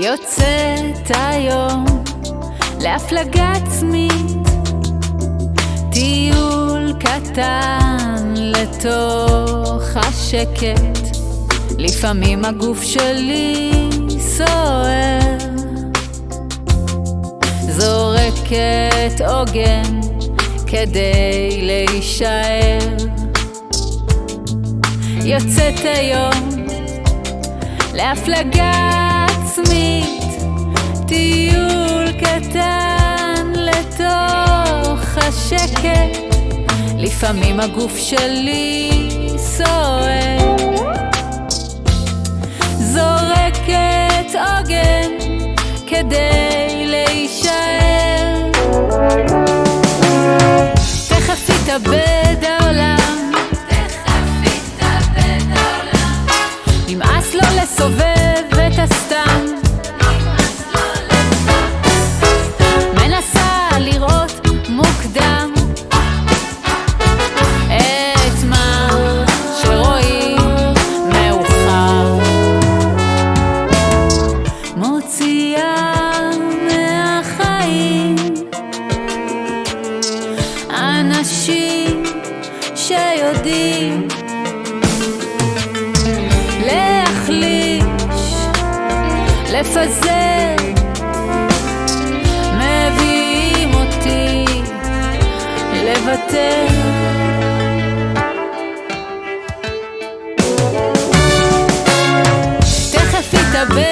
יוצאת היום להפלגה עצמית, טיול קטן לתוך השקט. לפעמים הגוף שלי סוער, זורקת עוגן כדי להישאר. יוצאת היום להפלגה עצמית, טיול קטן לתוך השקט. לפעמים הגוף שלי סוער, זורקת עוגן כדי להישאר. תכף יתאבד העולם, נמאס לו לסובב את הסתם, מנסה לראות מוקדם את מה שרואים מאוחר, מוציאה מהחיים אנשים שיודעים לפזר, מביאים אותי לוותר. תכף יתאבד